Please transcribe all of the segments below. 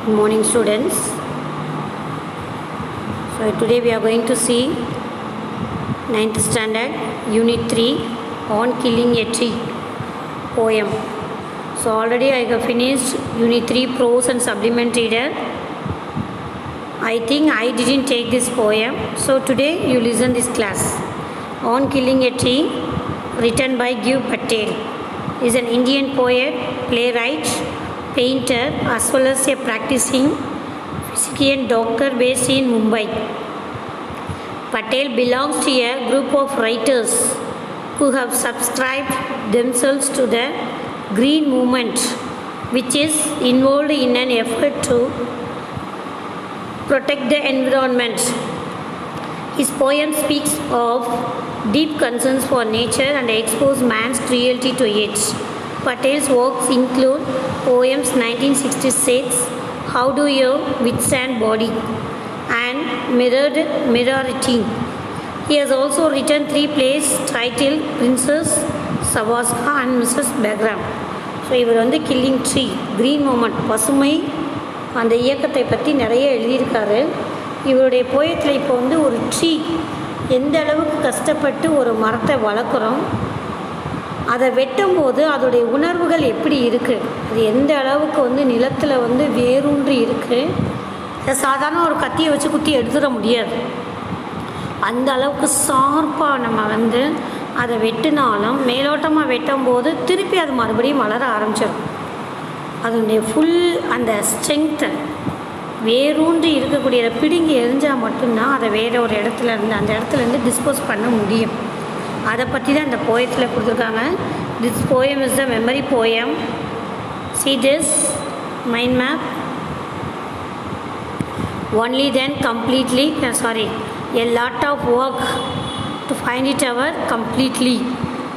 Good morning, students. So today we are going to see 9th standard unit 3 on killing a tree poem. So already I have finished unit 3 prose and supplement reader. I think I didn't take this poem, so today you listen this class. On Killing a Tree, written by Giv Patel, is an Indian poet, playwright, painter, as well as a practicing physician doctor based in Mumbai. Patel belongs to a group of writers who have subscribed themselves to the Green Movement, which is involved in an effort to protect the environment. His poem speaks of deep concerns for nature and expose man's cruelty to it. Patel's works include poems 1966, How Do You Withstand Body, and Mirrority. He has also written 3 plays titled Princess Savaska and Mrs. Bagram. So இவர் வந்து killing tree, green moment, பசுமை அந்த இயக்கத்தை பற்றி நிறைய எழுதியிருக்காரு. இவருடைய போயத்தில் இப்போ வந்து ஒரு ட்ரீ எந்த அளவுக்கு கஷ்டப்பட்டு ஒரு மரத்தை வளர்க்குறோம், அதை வெட்டும்போது அதோடைய உணர்வுகள் எப்படி இருக்குது, அது எந்த அளவுக்கு வந்து நிலத்தில் வந்து வேரூன்றி இருக்குது. இதை சாதாரண ஒரு கத்தியை வச்சு குத்தி எடுத்துட முடியாது. அந்த அளவுக்கு ஷார்ப்பாக நம்ம வந்து அதை வெட்டினாலும் மேலோட்டமாக வெட்டும்போது திருப்பி அது மறுபடியும் வளர ஆரம்பிச்சிடும். அதனுடைய ஃபுல் அந்த ஸ்ட்ரென்த்தை வேரூன்றி இருக்கக்கூடியதை பிடுங்கி எரிஞ்சால் மட்டும்தான் அதை வேறு ஒரு இடத்துலேருந்து அந்த இடத்துலேருந்து டிஸ்போஸ் பண்ண முடியும். அதை பற்றி தான் இந்த போயத்தில் கொடுத்துருக்காங்க. This poem is the memory poem. See this mind map. Only then completely, a lot of work to find it out completely.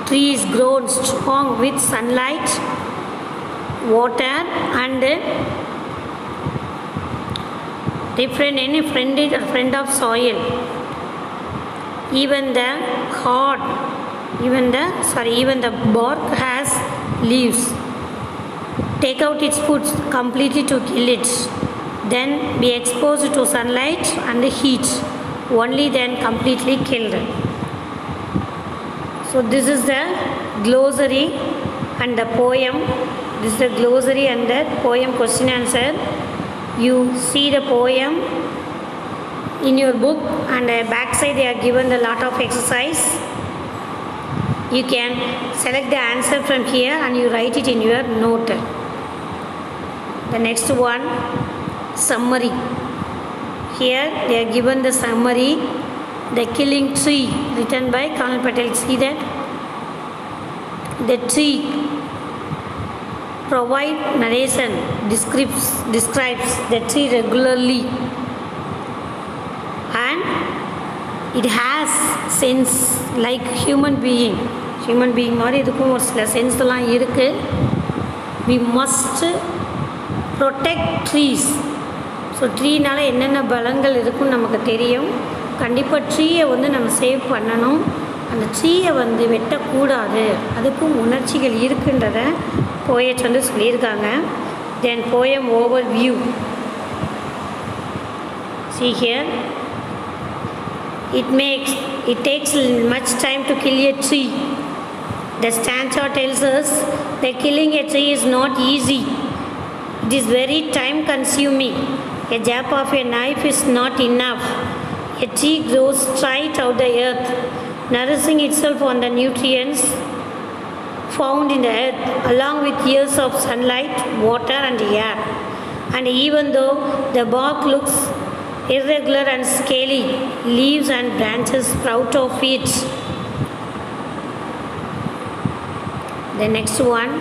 Trees grown strong with sunlight, water and different any friend of soil. Even the bark has leaves. Take out its food completely to kill it. Then be exposed to sunlight and heat. Only then completely killed. So this is the glossary and the poem. This is the glossary and the poem question answer. You see the poem in your book, and back side they are given a lot of exercise. You can select the answer from here and you write it in your note. The next one, summary. Here they are given the summary. The Killing Tree, written by Colonel Patel. See that? The tree provide narration, describes the tree regularly, and it has sense like human being மாதிரி இதுக்கும் ஒரு சில சென்ஸ்லாம் இருக்குது. we must protect trees. So ட்ரீனால் என்னென்ன பலங்கள் இருக்குன்னு நமக்கு தெரியும். கண்டிப்பாக ட்ரீயை வந்து நம்ம சேவ் பண்ணணும். அந்த ட்ரீயை வந்து வெட்டக்கூடாது, அதுக்கும் உணர்ச்சிகள் இருக்குன்றத போயட் வந்து சொல்லியிருக்காங்க. Then poem overview. See here, it takes much time to kill a tree. The stanza tells us that killing a tree is not easy. It is very time consuming. A jab of a knife is not enough. A tree grows straight out the earth, nourishing itself on the nutrients found in the earth, along with years of sunlight, water and air. And even though the bark looks irregular and scaly, leaves and branches sprout of it. The next one,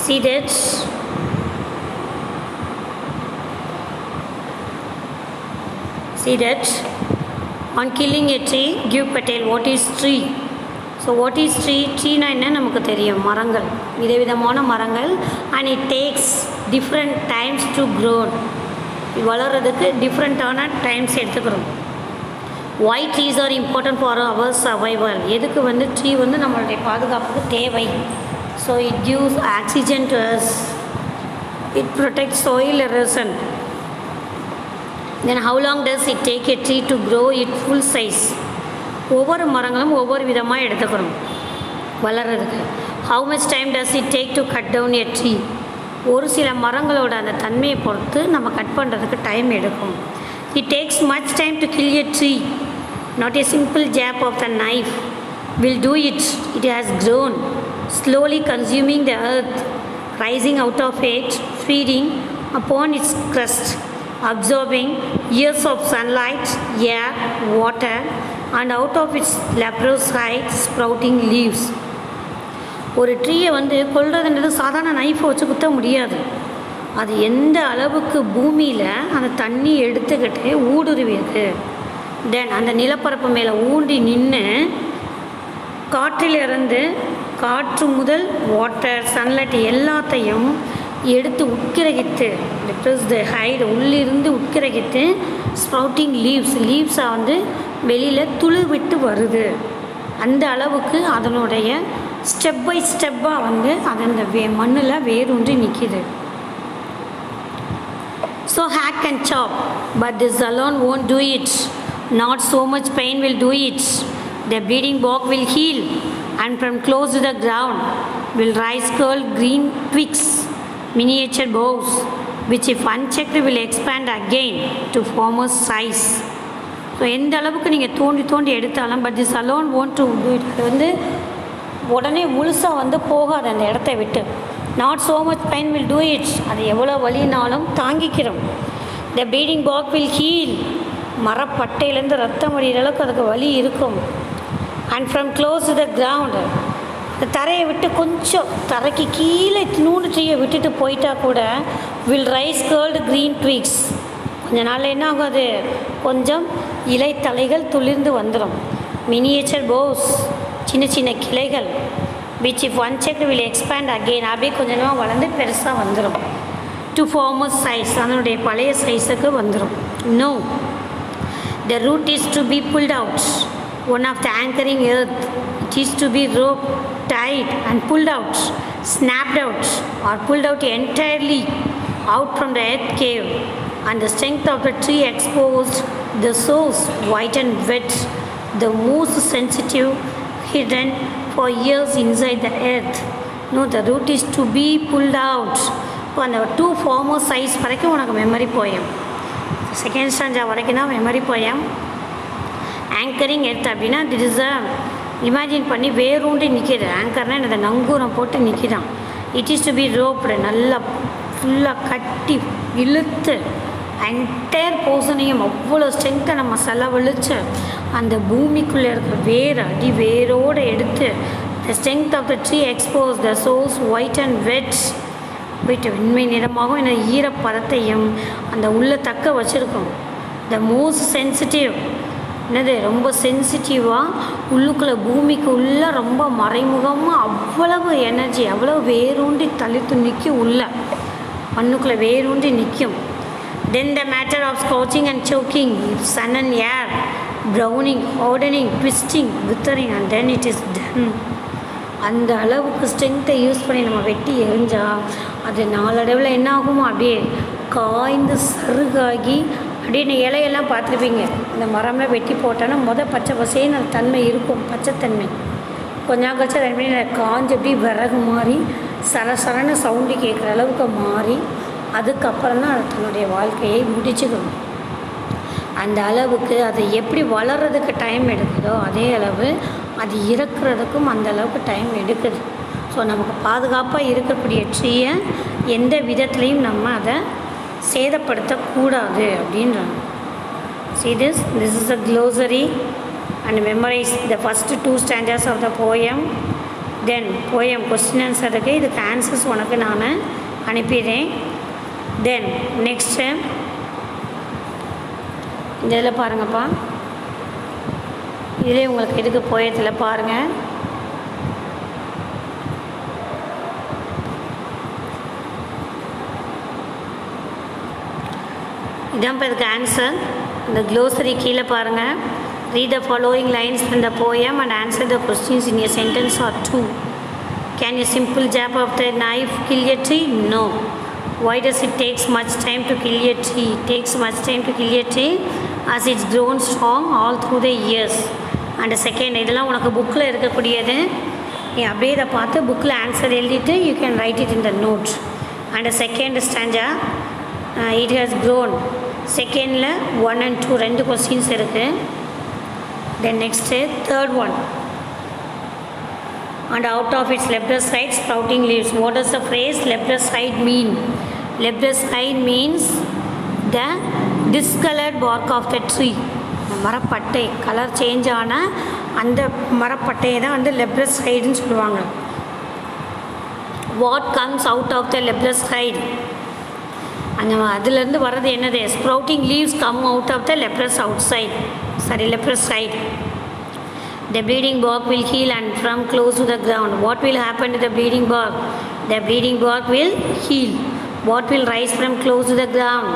see that on Killing a Tree, Giv Patel, what is tree? So what is tree? ட்ரீனா என்ன நமக்கு தெரியும், மரங்கள், விதவிதமான மரங்கள். and it takes different times to grow. வளர்கிறதுக்கு டிஃப்ரெண்ட்டான times எடுத்துக்கிறோம். why trees are important for our survival? எதுக்கு வந்து ட்ரீ வந்து நம்மளுடைய பாதுகாப்புக்கு தேவை. so it gives oxygen to us. It protects soil erosion. Then how long does it take a tree to grow its full size? ஒவ்வொரு மரங்களும் ஒவ்வொரு விதமாக எடுத்துக்கிறோம் வளர்கிறதுக்கு. How much time does it take to cut down a tree? ஒரு சில மரங்களோட அந்த தன்மையை பொறுத்து நம்ம கட் பண்ணுறதுக்கு டைம் எடுக்கும். It takes much time to kill a tree. Not a simple jab of the knife will do it. It has grown, slowly consuming the earth, rising out of it, feeding upon its crust, absorbing years of sunlight, air, water, and out of its leprous height sprouting leaves. ஒரு ட்ரீயை கொல்றதுன்றது சாதாரண நைஃபை வச்சு குத்த முடியாது. அது எந்த அளவுக்கு பூமியில் அந்த தண்ணி எடுத்துக்கிட்டு ஊடுருவியது, தென் அந்த நிலப்பரப்பு மேலே ஊண்டி நின்று காற்றிலிருந்து காற்று முதல் வாட்டர் சன்லைட் எல்லாத்தையும் எடுத்து உட்கிரகித்து ப்ளஸ் த ஹைட் உள்ளிருந்து உட்கிரகித்து ஸ்ப்ரவுட்டிங் லீவ்ஸை வெளியில் துளிர் விட்டு வருது. அந்த அளவுக்கு அதனுடைய ஸ்டெப் பை ஸ்டெப்பாக அது அந்த மண்ணில் வேரூன்றி நிற்கிது. So hack and chop, but this alone won't do it. Not so much pain will do it. The bleeding bark will heal, and from close to the ground will rise curled green twigs, miniature boughs, which if unchecked will expand again to former size. So எந்த அளவுக்கு நீங்கள் தோண்டி எடுத்தாலும் but this alone won't to do it. அது உடனே முழுசாக போகாது அந்த இடத்த விட்டு. Not so much pain will do it. அது எவ்வளோ வலினாலும் தாங்கிக்கிறோம். The bleeding bark will heal. மரப்பட்டையிலேருந்து ரத்தம் வடிகிற அளவுக்கு அதுக்கு வலி இருக்கும். And from close to the ground, இந்த தரையை விட்டு கொஞ்சம் தரைக்கு கீழே நூறு ட்ரீயை விட்டுட்டு போயிட்டா கூட வில் ரைஸ் கேர்ல்டு க்ரீன் ட்விக்ஸ். கொஞ்ச நாள் என்ன ஆகும், அது கொஞ்சம் இலைத்தலைகள் துளிர்ந்து வந்துடும். மினியேச்சர் போஸ், சின்ன சின்ன கிளைகள், which if அன்செக்ட் will expand again, அப்படியே கொஞ்சமாக வளர்ந்து பெருசாக வந்துடும். டு ஃபார்மர் சைஸ், அதனுடைய பழைய சைஸுக்கு வந்துடும். No, the root is to be pulled out. One of the anchoring earth, it is to be rope tight and pulled out, snapped out or pulled out entirely out from the earth cave. And the strength of the tree exposed, the source white and wet, the most sensitive hidden for years inside the earth. No, the root is to be pulled out. இப்போ அந்த 2 former size வரைக்கும் உனக்கு memory poem. Second standard வரைக்கும் தான் memory poem. Anchoring earth அப்படின்னா திட் is a imagine பண்ணி வேரூண்டி நிற்கிது. ஆங்கர்னால் இந்த நங்கூரம் போட்டு நிற்கிறான். It is to be roped, நல்லா ஃபுல்லாக கட்டி இழுத்து என்டையர் போர்ஷனையும் அவ்வளோ ஸ்ட்ரென்த்தை நம்ம செலவழித்து அந்த பூமிக்குள்ளே இருக்கிற வேரோடு எடுத்து the strength of the tree expose the source white and wet, போயிட்டு வெண்மை நிறமாகவும் என்ன ஈரப்பதத்தையும் அந்த உள்ளே தக்க வச்சுருக்கோம். த மோஸ்ட் சென்சிட்டிவ், என்னது ரொம்ப சென்சிட்டிவாக உள்ளுக்குள்ளே பூமிக்கு உள்ளே ரொம்ப மறைமுகமாக அவ்வளவு எனர்ஜி அவ்வளோ வேரூண்டி தளித்து நிற்கும், உள்ள மண்ணுக்குள்ளே வேரூண்டி நிற்கும். Then the matter of scorching and choking, sun and air, browning, hardening, twisting, withering, and then it is done. அந்த அளவுக்கு ஸ்ட்ரென்த்தை யூஸ் பண்ணி நம்ம வெட்டி எரிஞ்சால் அது நாளடைவில் என்ன ஆகுமோ அப்படியே காய்ந்து சருகாகி அப்படின்னு இலையெல்லாம் பார்த்துருப்பீங்க. இந்த மரம்லாம் வெட்டி போட்டோன்னா பச்சை பசேன்னு அந்த தன்மை இருக்கும், பச்சைத்தன்மை. கொஞ்சம் கழிச்சு அதை பண்ணி காஞ்சு அப்படி விறகு மாதிரி சரசரன்னு சவுண்டு கேட்குற அளவுக்கு மாறி அதுக்கப்புறம் தான் அது தன்னுடைய வாழ்க்கையை முடிச்சுக்கணும். அந்த அளவுக்கு அது எப்படி வளர்கிறதுக்கு டைம் எடுக்குதோ அதே அளவு அது இறக்குறதுக்கும் அந்த அளவுக்கு டைம் எடுக்குது. ஸோ நமக்கு பாதுகாப்பாக இருக்கக்கூடிய ட்ரீயை எந்த விதத்துலேயும் நம்ம அதை சேதப்படுத்தக்கூடாது அப்படின்றாங்க. See this is a glossary and memorize the first 2 stanzas of the poem. Then poem question answer இருக்குது, இதுக்கு ஆன்சர்ஸ் உனக்கு நான் அனுப்பிடுறேன். தென் நெக்ஸ்ட்டு இந்த இதில் பாருங்கப்பா, இதிலே உங்களுக்கு எதுக்கு போயத்தில் பாருங்கள். இதான் இப்போ இதுக்கு ஆன்சர். இந்த க்ளோசரி கீழே பாருங்கள். Read the following lines from the poem and answer the questions in a sentence or 2. Can a simple jab of the knife kill a tree? No. Why does it takes much time to kill a tree? It takes much time to kill a tree as it's grown strong all through the years. And second, இதெல்லாம் உனக்கு புக்கில் இருக்கக்கூடியது. நீ அப்படியே இதை பார்த்து புக்கில் answer எழுதிட்டு you can write it in the note. And second stanza, it has grown. செகண்டில் 1 and 2 2 கொஸ்டின்ஸ் இருக்குது. Then next, third one. And out of its leprous side sprouting leaves. What does the phrase leprous side mean? Leprous side means the discolored bark of the tree. மரப்பட்டை colour change ஆன அந்த மரப்பட்டையை தான் வந்து leprous sideன்னு சொல்லுவாங்க. What comes out of the leprous side? அந்த அதுலேருந்து வர்றது என்னது? Sprouting leaves come out of the leprous side. The bleeding bark will heal and from close to the ground. What will happen to the bleeding bark? The bleeding bark will heal. What will rise from close to the ground?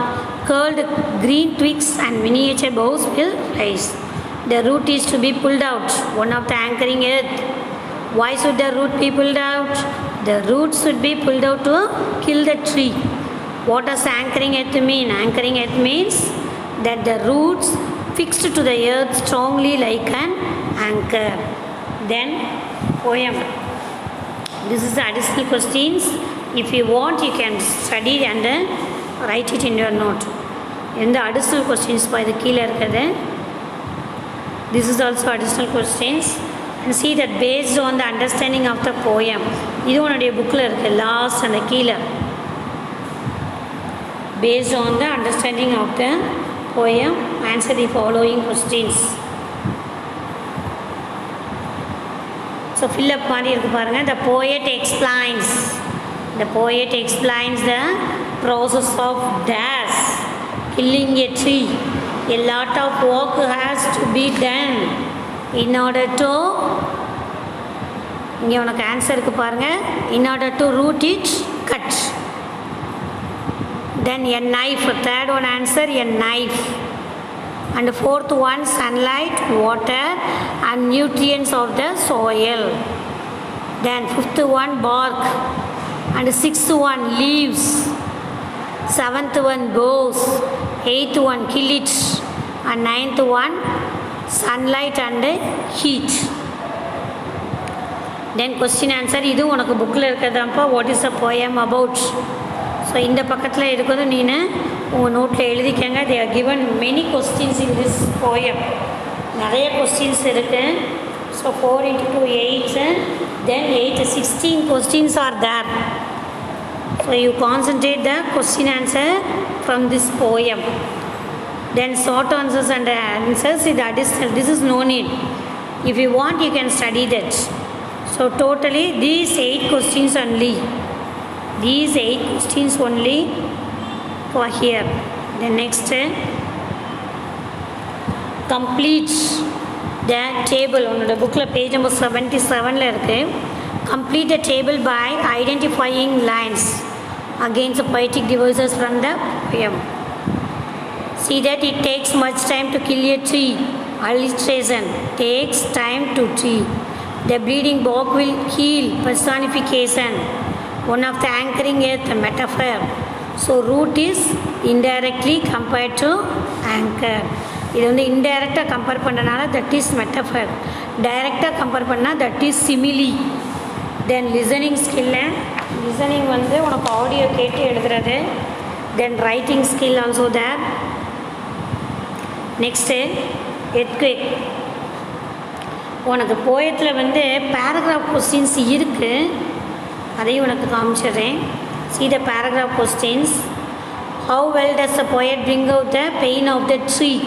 Curled green twigs and miniature boughs will rise. The root is to be pulled out, one of the anchoring earth. Why should the root be pulled out? The root should be pulled out to kill the tree. What does anchoring earth mean? Anchoring earth means that the roots fixed to the earth strongly like an anchor. Then poem. This is the additional questions. If you want, you can study and then write it in your note. In the additional questions by the கீழே இருக்குது. This is also additional questions. And see that based on the understanding of the poem. இது உன்னுடைய புக்கில் இருக்குது. Last அந்த கீழே. Based on the understanding of the poem, answer the following questions. So fill up மாதிரி இருக்கு பாருங்க. The poet explains the process of dash killing a tree. A lot of work has to be done in order to இங்கே உனக்கு answer இருக்கு பாருங்க. In order to root it, cut. Then a knife, third one answer, a knife. And fourth one, sunlight, water and nutrients of the soil. Then fifth one, bark. And sixth one, leaves. Seventh one, boughs. Eighth one, kill it. And ninth one, sunlight and heat. Then question answer, இது உனக்கு புக்கில் இருக்கிறதாப்பா. What is the poem about? So இந்த பக்கத்தில் இருக்கிறது நீனு உங்கள் நோட்டில் எழுதிக்கங்க. they are given many questions in this poem. நிறைய கொஸ்டின்ஸ் இருக்குது. So 4 into 2 8, then 8 16 questions are there. So you concentrate the question answer from this poem. Then short answers and answers is additional. This is no need. If you want, you can study that. So totally these 8 questions only. These 8 questions only for here. The next, complete the table. உன்னோட புக்கில் page number 77 இருக்குது. Complete the table by identifying lines against the poetic devices from the poem. See that it takes much time to kill a tree. Illustration, takes time to tree. The bleeding bark will heal. Personification, one of the anchoring earth, metaphor. So root is indirectly compared to anchor. இது வந்து இன்டைரக்டாக compare பண்ணனால that is metaphor. டைரெக்டாக compare பண்ணால் that is simile. Then listening skill, listening வந்து உனக்கு audio கேட்டு எழுதுறது. Then writing skill also there. Next earthquake. உனக்கு போயத்தில் வந்து பேராகிராஃப் கொஸ்டின்ஸ் இருக்குது, அதையும் உனக்கு காமிச்சிடுறேன். See the paragraph questions. How well does the poet bring out the pain of the tree?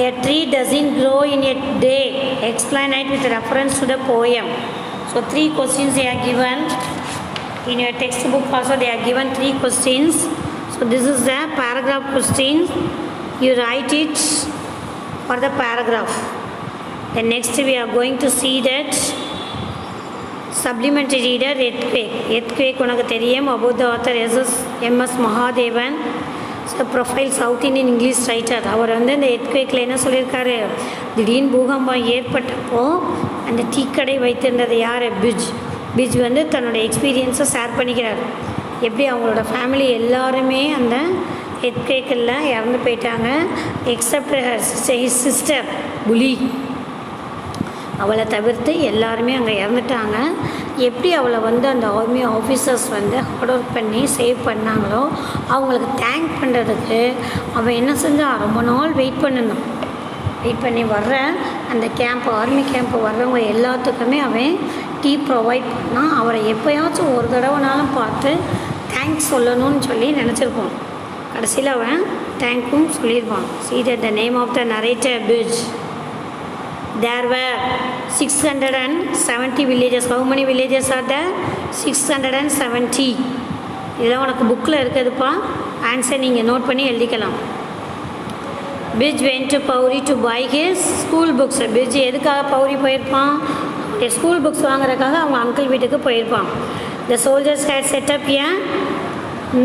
A tree doesn't grow in a day. Explain it with reference to the poem. So 3 questions they are given. In your textbook also they are given 3 questions. So this is the paragraph questions. You write it for the paragraph. Then next we are going to see that supplementary reader earthquake உனக்கு தெரியும். about the author M.S. Mahadevan. So profile south Indian English writer. அவர் வந்து இந்த எர்த்குவேக்கில் என்ன சொல்லியிருக்காரு, திடீர்னு பூகம்பம் ஏற்பட்டப்போ அந்த டீக்கடை வைத்திருந்தது யார், பிஜ் வந்து தன்னோட எக்ஸ்பீரியன்ஸை ஷேர் பண்ணிக்கிறார். எப்படி அவங்களோட ஃபேமிலி எல்லாருமே அந்த எர்த்குவேக்கில் இறந்து போயிட்டாங்க. எக்ஸப்ட் ஹிஸ் சிஸ்டர் புலி, அவளை தவிர்த்து எல்லாருமே அங்கே இறந்துட்டாங்க. எப்படி அவளை வந்து அந்த ஆர்மி ஆஃபீஸர்ஸ் வந்து ஹார்ட் ஒர்க் பண்ணி சேவ் பண்ணாங்களோ அவங்களுக்கு தேங்க் பண்ணுறதுக்கு அவன் என்ன செஞ்சான், ரொம்ப நாள் வெயிட் பண்ணி வர்ற அந்த ஆர்மி கேம்ப் வர்றவங்க எல்லாத்துக்குமே அவன் டீ ப்ரொவைட் பண்ணான். அவரை எப்போயாச்சும் ஒரு தடவைனாலும் பார்த்து தேங்க்ஸ் சொல்லணும்னு சொல்லி நினச்சிருப்போம். கடைசியில் அவன் தேங்க்கும் சொல்லியிருப்பான். See that the name of the narrator Bridge. There were 670 villages. How many villages are there? 670. இதெல்லாம் உனக்கு புக்கில் இருக்குதுப்பா. ஆன்சர் நீங்கள் நோட் பண்ணி எழுதிக்கலாம். Bridge went to Pauri to buy his school books. Bridge எதுக்காக பௌரி போயிருப்பான்? ஸ்கூல் புக்ஸ் வாங்குறதுக்காக அவங்க அங்கிள் வீட்டுக்கு போயிருப்பான். The soldiers had set up a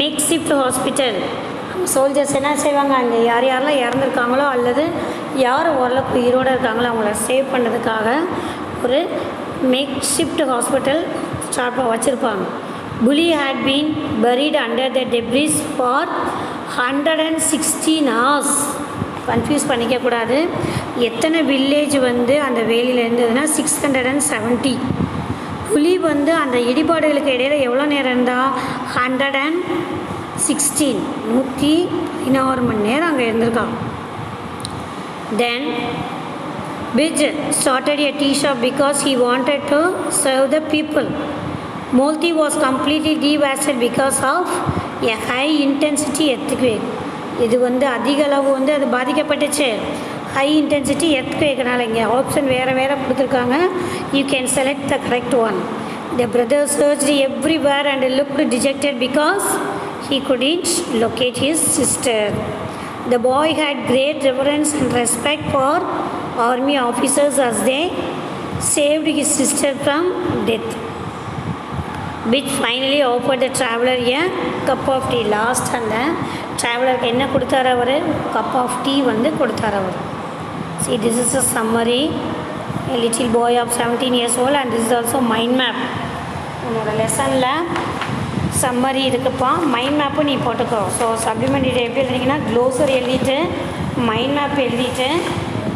makeshift hospital. Soldiers என்ன செய்வாங்க, அங்கே யாரெல்லாம் இறந்துருக்காங்களோ அல்லது யார் ஓரளவுக்கு உயிரோடு இருக்காங்களோ அவங்கள சேவ் பண்ணுறதுக்காக ஒரு மேக்ஷிஃப்ட் ஹாஸ்பிட்டல் ஸ்டார்ட்டாக வச்சுருப்பாங்க. Puli had been buried under the debris for 116 hours. Confuse பண்ணிக்கக்கூடாது. எத்தனை வில்லேஜ் வந்து அந்த வேலியில் இருந்ததுன்னா 670. புலி வந்து அந்த இடிபாடுகளுக்கு இடையில எவ்வளோ நேரம் இருந்தால் 116 116 மணி நேரம் அங்கே இருந்திருக்கான். Then Bridge started a tea shop because he wanted to serve the people. Molti was completely devastated because of a high intensity earthquake. இது வந்து அதிக அளவு வந்து அது பாதிக்கப்பட்டுச்சு. High intensity எர்த்குவேக்னால. இங்கே ஆப்ஷன் வேறு கொடுத்துருக்காங்க. You can select the correct one. The brothers searched everywhere and looked dejected because he couldn't locate his sister. The boy had great reverence and respect for army officers as they saved his sister from death, which finally offered the traveler a cup of tea. Last and the traveler என்ன கொடுத்தார், அவர் cup of tea வந்து கொடுத்தார் அவர். See, this is a summary. A little boy of 17 years old, and this is also mind map. உன்னோட லெசனில் summary இருக்குப்பா. Mind மேப்பும் நீ போட்டுக்கோ. So supplementary எப்படி எழுதிங்கன்னா க்ளோசரி எழுதிட்டு மைண்ட் மேப் எழுதிட்டு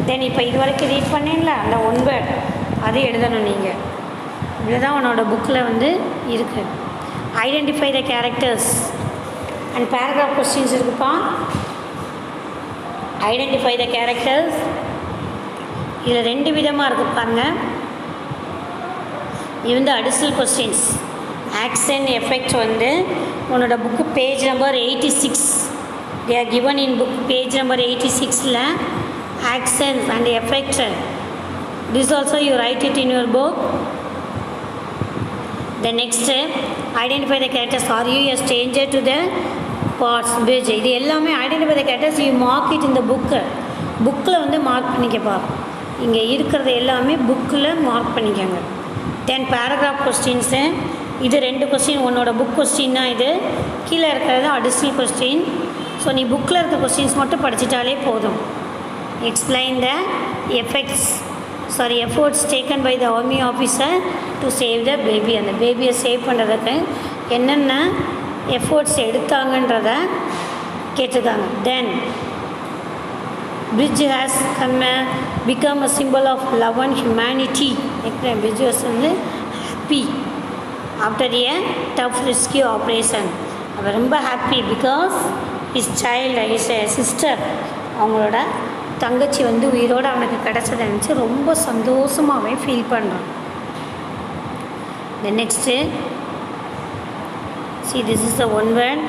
தென் இப்போ இது வரைக்கும் ரீட் பண்ணீங்களா அந்த 1 word அது எழுதணும் நீங்கள். இதுதான் உன்னோட புக்கில் வந்து இருக்குது. Identify the characters and paragraph questions இருக்குப்பா. ஐடென்டிஃபை த கேரக்டர்ஸ் இதில் 2 விதமாக இருக்குது பாருங்கள். இது வந்து அடிஷ்னல் கொஸ்டின்ஸ். ஆக்ஷன் எஃபெக்ட் வந்து உன்னோட book page number 86. they are given in book page number 86ல actions and effect. This also you write it in your book. The next identify the characters. Are you a stranger to the parts bridge? இது எல்லாமே identify the characters. You mark it in the book. புக்கில் வந்து mark பண்ணிக்கப்பா. இங்கே இருக்கிறது எல்லாமே புக்கில் mark பண்ணிக்கோங்க. தென் paragraph questions இது 2 கொஸ்டின். உன்னோட புக் கொஸ்டின்னா இது கீழே இருக்கிறது அடிஷ்னல் கொஸ்டின். ஸோ நீ புக்கில் இருக்க கொஸ்டின்ஸ் மட்டும் படிச்சிட்டாலே போதும். Explain the efforts taken by the army officer to save the baby. அந்த பேபியை சேவ் பண்ணுறதுக்கு என்னென்ன எஃபோர்ட்ஸ் எடுத்தாங்கன்றத கேட்டிருக்காங்க. தென் Bridge has become a symbol of love and humanity. Bridge was வந்து happy after a tough rescue operation. அவர் ரொம்ப happy because his child, his sister, அவங்களோட தங்கச்சி வந்து உயிரோடு அவனுக்கு கிடச்சதை நினச்சி ரொம்ப சந்தோஷமாகவே ஃபீல் பண்ணுறான். The next, see this is the 1 word.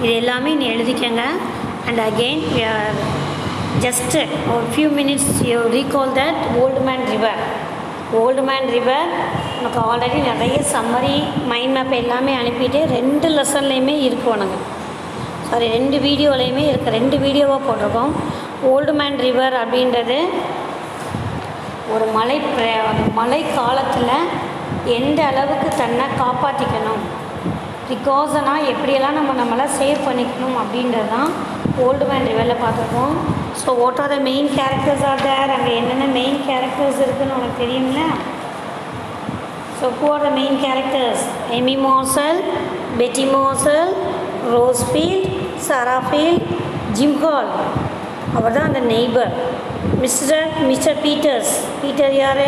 இது எல்லாமே நீ எழுதிக்கங்க. And again we are just a few minutes you recall that Old Man River. உனக்கு ஆல்ரெடி நிறைய சம்மரி மைண்ட் மேப் எல்லாமே அனுப்பிட்டு 2 லெசன்லேயுமே இருக்குது உனக்கு. சாரி 2 வீடியோலையுமே இருக்குது. 2 வீடியோவாக போட்டிருக்கோம். ஓல்டு மேன் ரிவர் அப்படின்றது ஒரு மழை காலத்தில் எந்த அளவுக்கு தன்னை காப்பாற்றிக்கணும், ப்ரிகாஷனாக எப்படியெல்லாம் நம்மளை சேவ் பண்ணிக்கணும் அப்படின்றது தான் ஓல்டு மேன் ரிவரில் பார்த்துருக்கோம். So what are the main characters are there, அங்கே என்னென்ன மெயின் கேரக்டர்ஸ் இருக்குதுன்னு உனக்கு தெரியுங்களா? So who are the main characters? Amy Marcel, Betty Mossel, Rosefield, Sarahfield, Jim Hall. அவர் தான் அந்த நெய்பர். மிஸ்டர் பீட்டர் யார்?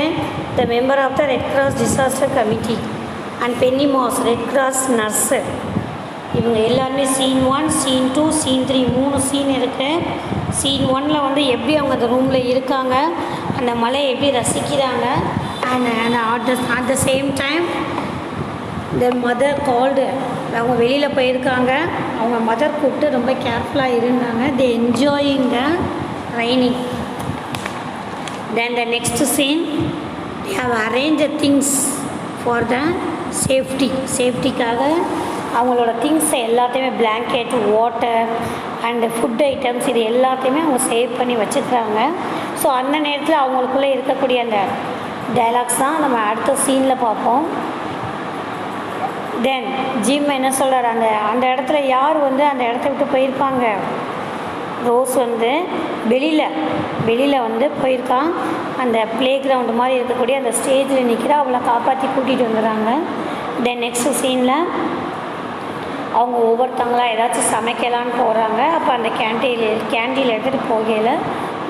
The member of the red cross disaster committee. And Benny Moss, red cross nurse. இவங்க எல்லாருமே scene 1, scene 2, scene 3 3 scene இருக்குது. Scene 1ல் வந்து எப்படி அவங்க அந்த ரூமில் இருக்காங்க, அந்த மலையை எப்படி ரசிக்கிறாங்க. And at the same time their mother called, அவங்க வெளியில் போயிருக்காங்க, அவங்க மதர் கூப்பிட்டு ரொம்ப கேர்ஃபுல்லாக இருந்தாங்க. they enjoying the raining. then the next scene, they have arranged the things for the சேஃப்டிக்காக அவங்களோட திங்ஸை எல்லாத்தையுமே blanket, water and food items இது எல்லாத்தையுமே அவங்க சேவ் பண்ணி வச்சுக்கிறாங்க. ஸோ அந்த நேரத்தில் அவங்களுக்குள்ளே இருக்கக்கூடிய அந்த டைலாக்ஸ் தான் நம்ம அடுத்த சீனில் பார்ப்போம். தென் ஜிம் என்ன சொல்கிறார், அந்த இடத்துல யார் வந்து அந்த இடத்த விட்டு போயிருப்பாங்க? ரோஸ் வந்து வெளியில் வந்து போயிருக்கான். அந்த ப்ளே கிரவுண்டு மாதிரி இருக்கக்கூடிய அந்த ஸ்டேஜில் நிற்கிறா, அவளை காப்பாற்றி கூட்டிகிட்டு வந்துடுறாங்க. தென் நெக்ஸ்ட் சீனில் அவங்க ஒவ்வொருத்தவங்களாம் ஏதாச்சும் சமைக்கலான்னு போகிறாங்க. அப்போ அந்த கேண்டீனில் எடுத்துகிட்டு போகையில்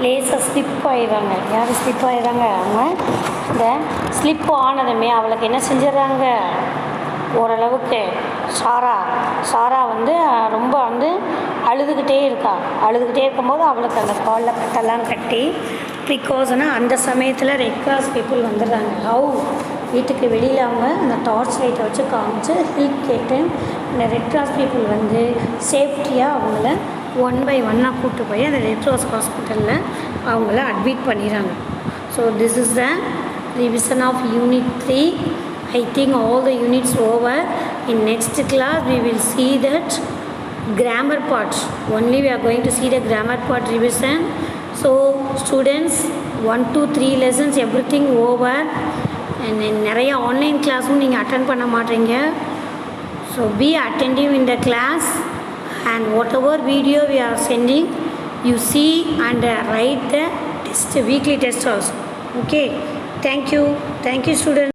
லேசாக ஸ்லிப் ஆகிடுறாங்க. யார் ஸ்லிப் ஆகிடுறாங்க? அவங்க இந்த ஸ்லிப் ஆனதுமே அவளுக்கு என்ன செஞ்சிடறாங்க, ஓரளவுக்கு சாரா வந்து ரொம்ப வந்து அழுதுகிட்டே இருக்கும்போது அவளுக்கு அந்த காலில் கட்டெல்லாம் கட்டி ப்ரிகாஷனாக அந்த சமயத்தில் ரெட் கிராஸ் பீப்புள் வந்துடுறாங்க. வீட்டுக்கு வெளியில் அவங்க அந்த டார்ச் லைட்டை வச்சு காமிச்சு ஹெல்ப் கேட்டு அந்த ரெட் கிராஸ் பீப்புள் வந்து சேஃப்டியாக அவங்கள 1 by 1 கூப்பிட்டு போய் அந்த ரெட் கிராஸ் ஹாஸ்பிட்டலில் அவங்கள அட்மிட் பண்ணிடுறாங்க. So this is the revision of unit 3. I think all the units over. In next class we will see that grammar part. Only we are going to see the grammar part revision. So students 1 to 3 lessons everything over. And நிறைய online கிளாஸும் நீங்கள் attend பண்ண மாட்டீங்க. So be attentive in the class and whatever video we are sending you see and write the test, weekly test also. Okay, thank you students.